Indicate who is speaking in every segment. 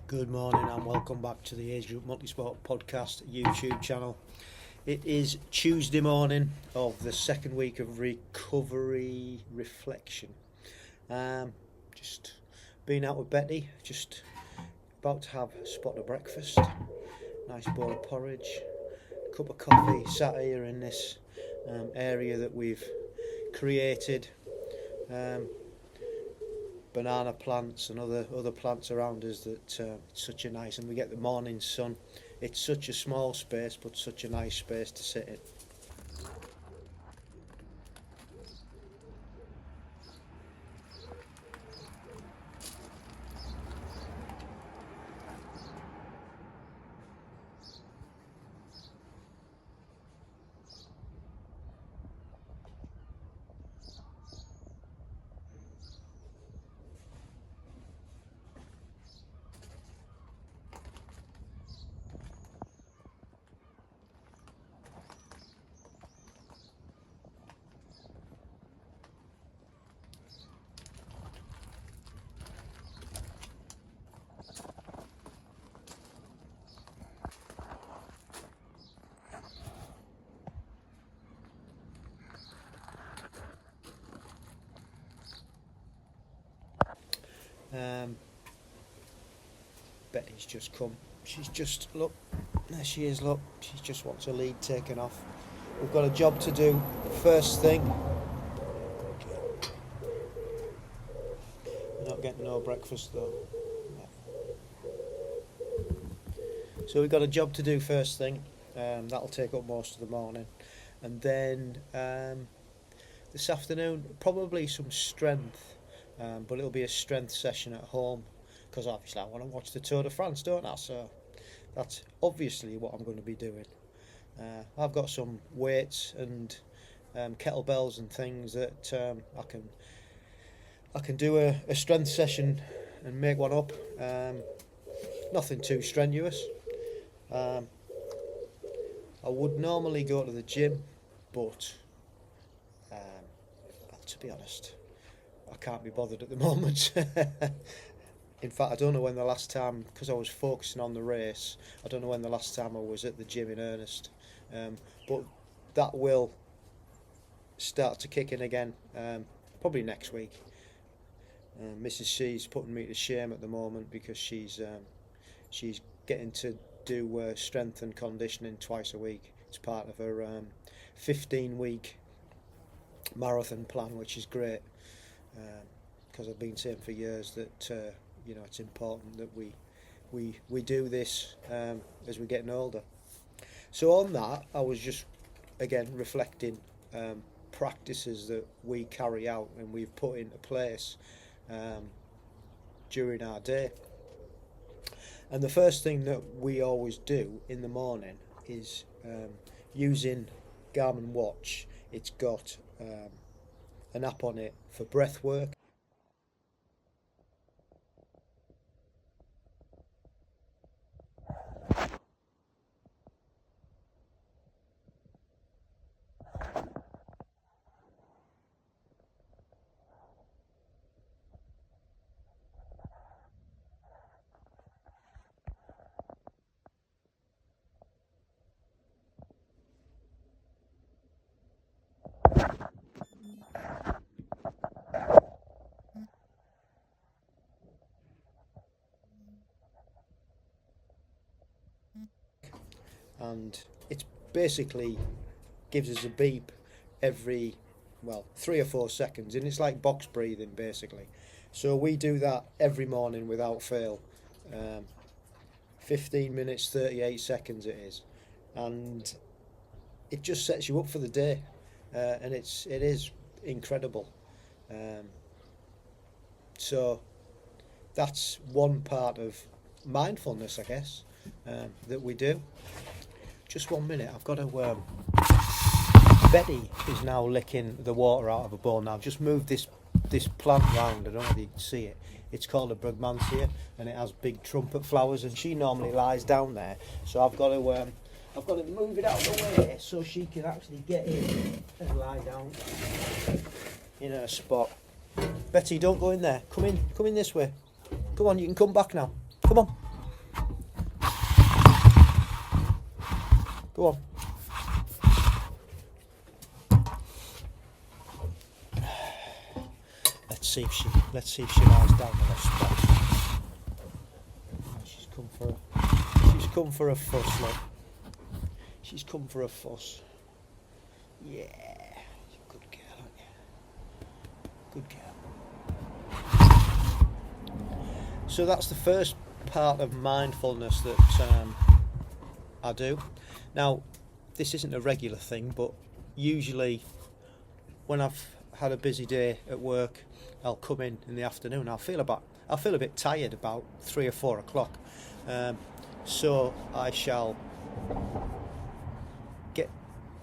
Speaker 1: Good morning and welcome back to the Agegroup Multisport Podcast YouTube channel. It is Tuesday morning of the second week of recovery reflection. Just been out with Betty, just about to have a spot of breakfast, nice bowl of porridge, cup of coffee, sat here in this area that we've created. Banana plants and other plants around us that it's such a nice, and we get the morning sun. It's such a small space but such a nice space to sit in. Betty's just come. She's just, look, there she is, look. She just wants her lead taken off. We've got a job to do first thing. We're not getting no breakfast though. So we've got a job to do first thing. That'll take up most of the morning. And then this afternoon, probably some strength. But it'll be a strength session at home, because obviously I want to watch the Tour de France, don't I? So that's obviously what I'm going to be doing. I've got some weights and kettlebells and things that I can do a strength session and make one up. Nothing too strenuous. I would normally go to the gym, but to be honest, I can't be bothered at the moment. In fact, I don't know when the last time, because I was focusing on the race, I don't know when the last time I was at the gym in earnest. But that will start to kick in again, probably next week. Mrs. C's putting me to shame at the moment because she's getting to do strength and conditioning twice a week. It's part of her 15-week marathon plan, which is great. Because I've been saying for years that it's important that we do this as we're getting older. So on that, I was just again reflecting practices that we carry out and we've put into place during our day. And the first thing that we always do in the morning is using Garmin watch. It's got an app on it for breath work. And it's basically gives us a beep every 3 or 4 seconds, and it's like box breathing basically. So we do that every morning without fail. 15 minutes 38 seconds it is, and it just sets you up for the day, and it is incredible. So that's one part of mindfulness, I guess, that we do. Just 1 minute, I've got to... Betty is now licking the water out of a bowl now. I've just moved this plant round, I don't know if you can see it. It's called a brugmansia, and it has big trumpet flowers, and she normally lies down there. So I've got to move it out of the way so she can actually get in and lie down in her spot. Betty, don't go in there. Come in this way. Come on, you can come back now. Come on. Go on. Let's see if she lies down the left spot. She's come for a fuss, look. She's come for a fuss. Yeah, good girl, aren't you? Good girl. So that's the first part of mindfulness that I do. Now, this isn't a regular thing, but usually when I've had a busy day at work, I'll come in the afternoon. I'll feel a bit tired about 3 or 4 o'clock. So I shall get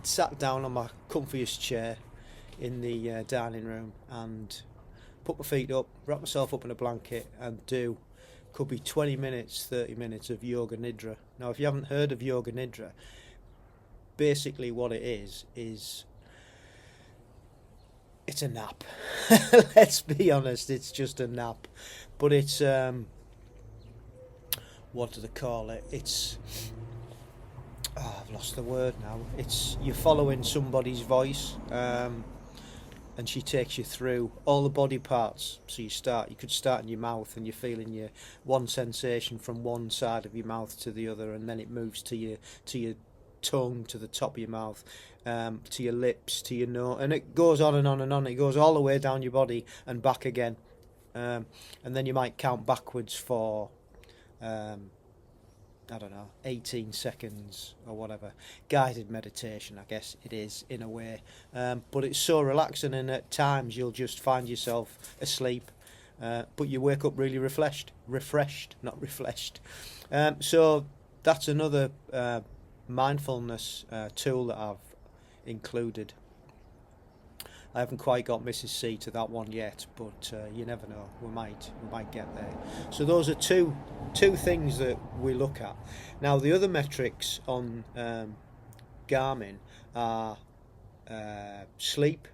Speaker 1: sat down on my comfiest chair in the dining room and put my feet up, wrap myself up in a blanket, and could be 20 minutes, 30 minutes of yoga nidra. Now, if you haven't heard of yoga nidra, basically what it is it's a nap. Let's be honest, it's just a nap. But it's what do they call it? It's I've lost the word now. It's you're following somebody's voice, and she takes you through all the body parts. So you could start in your mouth, and you're feeling your one sensation from one side of your mouth to the other, and then it moves to your tongue, to the top of your mouth, to your lips, to your nose, and it goes on and on and on. It goes all the way down your body and back again, and then you might count backwards for I don't know, 18 seconds or whatever. Guided meditation, I guess it is in a way, but it's so relaxing, and at times you'll just find yourself asleep, but you wake up really refreshed, not refreshed. So that's another mindfulness tool that I've included. I haven't quite got Mrs. C to that one yet, but you never know, we might get there. So those are two things that we look at. Now, the other metrics on Garmin are sleep.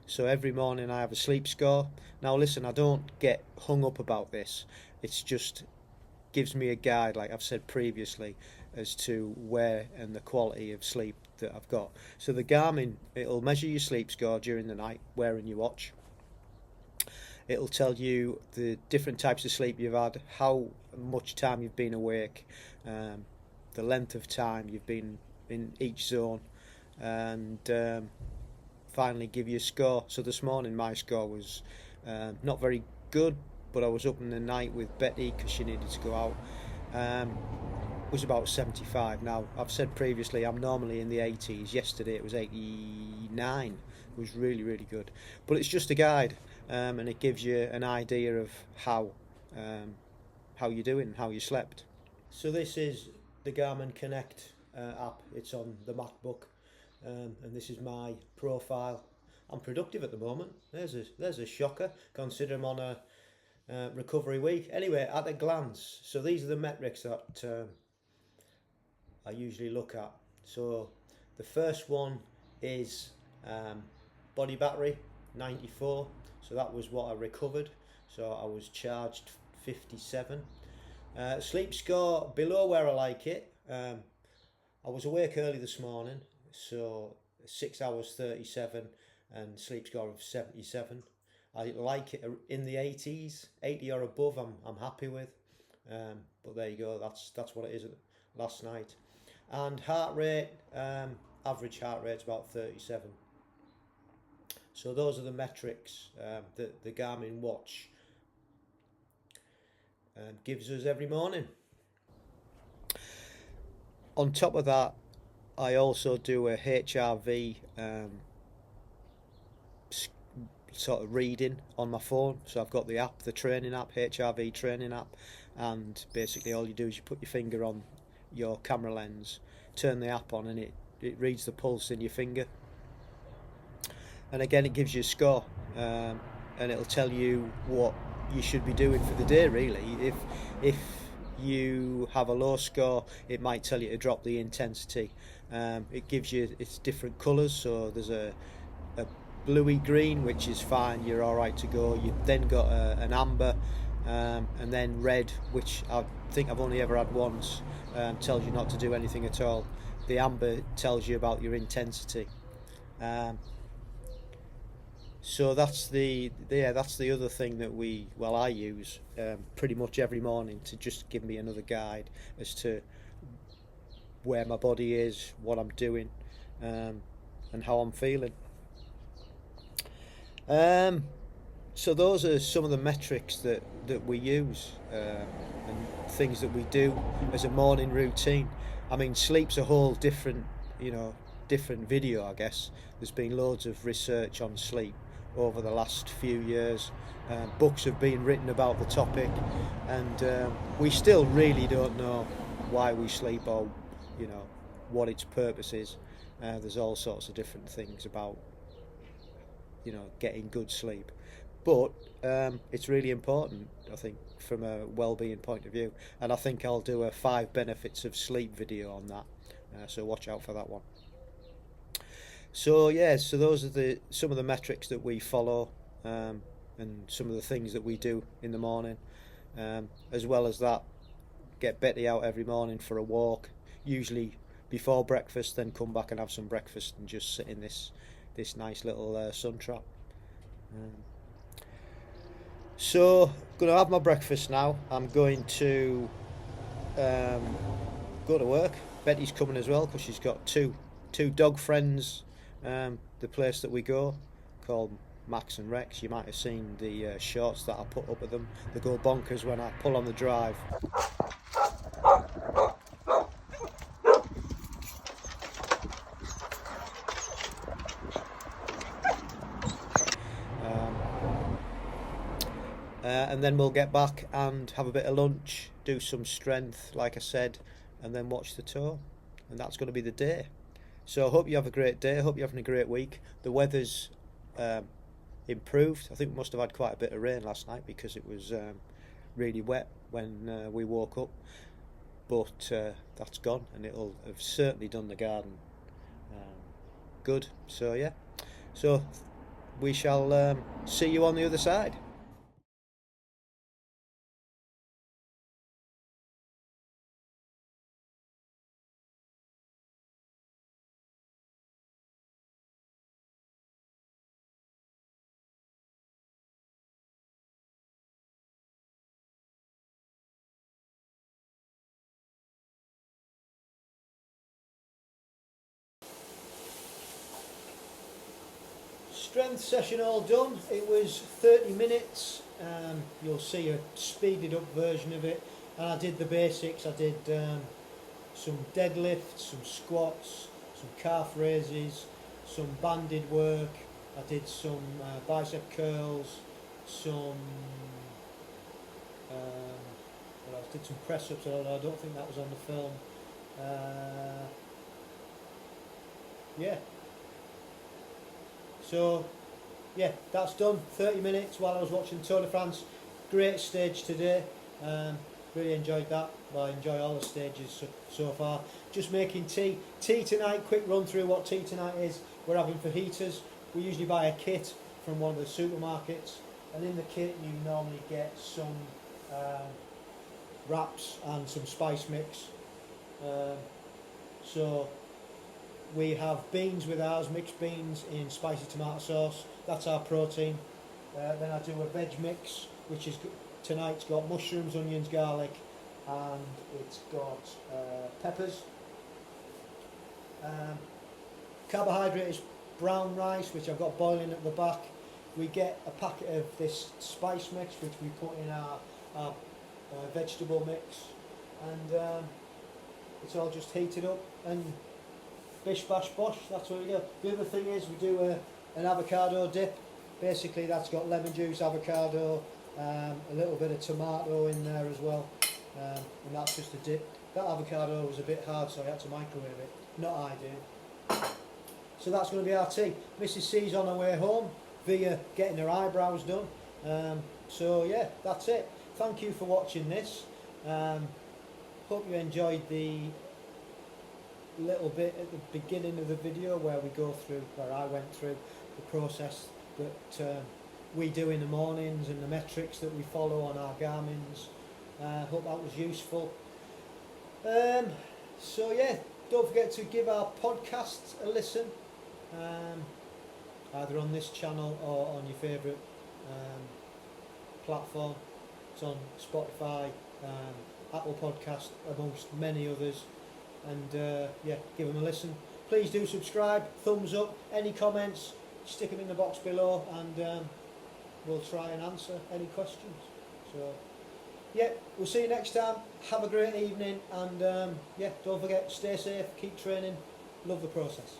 Speaker 1: So every morning I have a sleep score. Now listen, I don't get hung up about this. It's just gives me a guide, like I've said previously, as to where and the quality of sleep that I've got. So the Garmin, it'll measure your sleep score during the night wearing your watch. It'll tell you the different types of sleep you've had, how much time you've been awake, the length of time you've been in each zone, and finally give you a score. So this morning my score was not very good, but I was up in the night with Betty because she needed to go out. Was about 75. Now, I've said previously I'm normally in the 80s. Yesterday it was 89. It was really, really good. But it's just a guide, and it gives you an idea of how you're doing, how you slept. So this is the Garmin Connect app. It's on the MacBook, and this is my profile. I'm productive at the moment. There's a shocker, consider I'm on a recovery week. Anyway, at a glance, so these are the metrics that I usually look at. So the first one is body battery 94, so that was what I recovered, so I was charged 57. Sleep score below where I like it. I was awake early this morning, so 6 hours 37 and sleep score of 77. I like it in the 80s, 80 or above. I'm happy with, but there you go. That's what it is last night. And heart rate, average heart rate's about 37. So those are the metrics that the Garmin watch gives us every morning. On top of that, I also do a HRV sort of reading on my phone. So I've got the app, the training app, HRV training app, and basically all you do is you put your finger on your camera lens, turn the app on, and it reads the pulse in your finger, and again it gives you a score, and it'll tell you what you should be doing for the day. Really, if you have a low score, it might tell you to drop the intensity. It gives you, it's different colours, so there's a bluey green, which is fine, you're alright to go. You've then got an amber, and then red, which I think I've only ever had once, tells you not to do anything at all. the amber tells you about your intensity. So that's the other thing that I use pretty much every morning to just give me another guide as to where my body is, what I'm doing, and how I'm feeling. So those are some of the metrics that we use and things that we do as a morning routine. I mean, sleep's a whole different video, I guess. There's been loads of research on sleep over the last few years. Books have been written about the topic, and we still really don't know why we sleep or what its purpose is. There's all sorts of different things about getting good sleep, but it's really important, I think, from a well-being point of view, and I think I'll do a 5 benefits of sleep video on that, so watch out for that one. So those are some of the metrics that we follow, and some of the things that we do in the morning. As well as that, get Betty out every morning for a walk, usually before breakfast, then come back and have some breakfast and just sit in this nice little sun trap. So I'm going to have my breakfast now. I'm going to go to work. Betty's coming as well because she's got two dog friends. The place that we go, called Max and Rex. You might have seen the shorts that I put up of them. They go bonkers when I pull on the drive. And then we'll get back and have a bit of lunch, do some strength, like I said, and then watch the tour. And that's going to be the day. So I hope you have a great day. I hope you're having a great week. The weather's improved. I think we must have had quite a bit of rain last night because it was really wet when we woke up. But that's gone, and it'll have certainly done the garden good. So yeah. So we shall see you on the other side. Strength session all done. It was 30 minutes. You'll see a speeded up version of it. And I did the basics. I did some deadlifts, some squats, some calf raises, some banded work. I did some bicep curls, some what else? Did some press ups. Although I don't think that was on the film. Yeah. So, yeah, that's done. 30 minutes while I was watching Tour de France. Great stage today. Really enjoyed that. Well, I enjoy all the stages so far. Just making tea. Tea tonight, quick run through what tea tonight is. We're having fajitas. We usually buy a kit from one of the supermarkets. And in the kit you normally get some wraps and some spice mix. So we have beans with ours, mixed beans in spicy tomato sauce. That's our protein. Then I do a veg mix, which is tonight's got mushrooms, onions, garlic, and it's got peppers. Carbohydrate is brown rice, which I've got boiling at the back. We get a packet of this spice mix, which we put in our vegetable mix, and it's all just heated up and bish bash bosh, that's what we do. The other thing is we do an avocado dip. Basically that's got lemon juice, avocado, a little bit of tomato in there as well, and that's just a dip. That avocado was a bit hard, so I had to microwave it. Not ideal. So that's going to be our tea. Mrs. C's on her way home via getting her eyebrows done. So yeah, that's it. Thank you for watching this. Hope you enjoyed the little bit at the beginning of the video where I went through the process that we do in the mornings and the metrics that we follow on our Garmin's. Hope that was useful. So yeah, don't forget to give our podcasts a listen, either on this channel or on your favourite platform. It's on Spotify, Apple Podcast, amongst many others. And give them a listen. Please do subscribe, thumbs up, any comments, stick them in the box below, and we'll try and answer any questions. So, we'll see you next time. Have a great evening, and don't forget, stay safe, keep training, love the process.